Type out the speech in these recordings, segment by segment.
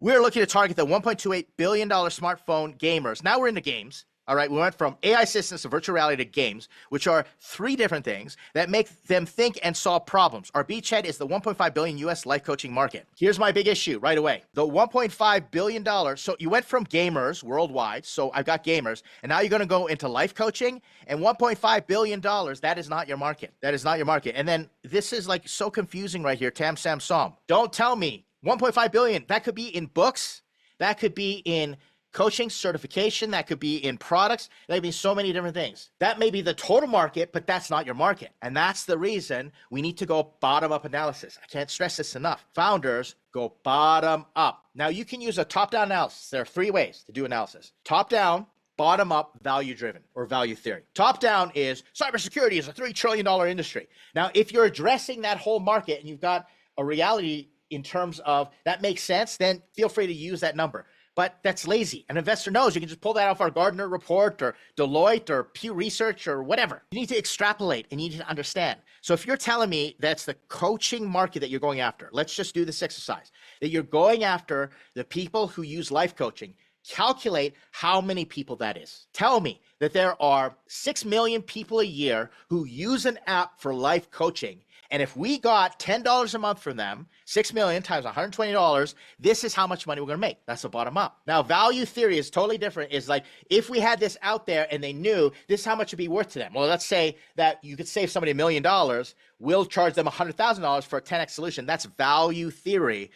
We're looking to target the $1.28 billion smartphone gamers. Now we're into games. All right, we went from AI systems to virtual reality to games, which are three different things that make them think and solve problems. Our beachhead is the $1.5 billion US life coaching market. Here's my big issue right away. The $1.5 billion, so you went from gamers worldwide, so I've got gamers, and now you're going to go into life coaching, and $1.5 billion, that is not your market. That is not your market. And then this is like so confusing right here, Tam Sam Som. Don't tell me 1.5 billion, that could be in books, that could be in coaching certification, that could be in products, that could be so many different things. That may be the total market, but that's not your market. And that's the reason we need to go bottom-up analysis. I can't stress this enough. Founders go bottom up. Now you can use a top-down analysis. There are three ways to do analysis. Top-down, bottom-up, value-driven or value theory. Top-down is cybersecurity is a $3 trillion industry. Now, if you're addressing that whole market and you've got a reality in terms of that makes sense, then feel free to use that number. But that's lazy. An investor knows you can just pull that off our Gartner report or Deloitte or Pew Research or whatever. You need to extrapolate and you need to understand. So if you're telling me that's the coaching market that you're going after, let's just do this exercise, that you're going after the people who use life coaching, calculate how many people that is. Tell me that there are 6 million people a year who use an app for life coaching. And if we got $10 a month from them, 6 million times $120, this is how much money we're going to make. That's the bottom up. Now, value theory is totally different. It's like if we had this out there and they knew this is how much it'd be worth to them. Well, let's say that you could save somebody $1 million. We'll charge them $100,000 for a 10x solution. That's value theory.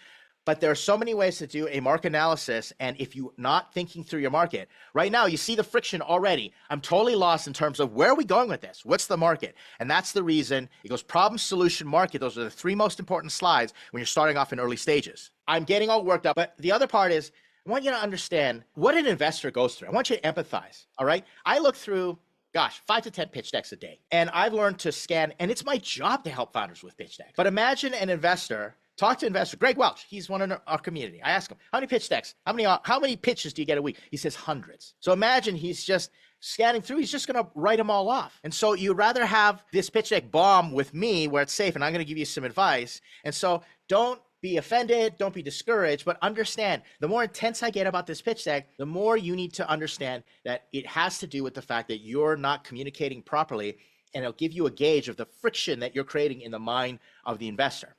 But there are so many ways to do a market analysis. And if you're not thinking through your market, right now you see the friction already. I'm totally lost in terms of where are we going with this? What's the market? And that's the reason it goes problem, solution, market. Those are the three most important slides when you're starting off in early stages. I'm getting all worked up. But the other part is I want you to understand what an investor goes through. I want you to empathize. All right. I look through 5 to 10 pitch decks a day. And I've learned to scan, and it's my job to help founders with pitch decks. But imagine an investor. Talk to investor Greg Welch. He's one in our community. I ask him, how many pitch decks? How many pitches do you get a week? He says hundreds. So imagine he's just scanning through. He's just going to write them all off. And so you'd rather have this pitch deck bomb with me where it's safe, and I'm going to give you some advice. And so don't be offended. Don't be discouraged, but understand the more intense I get about this pitch deck, the more you need to understand that it has to do with the fact that you're not communicating properly, and it'll give you a gauge of the friction that you're creating in the mind of the investor.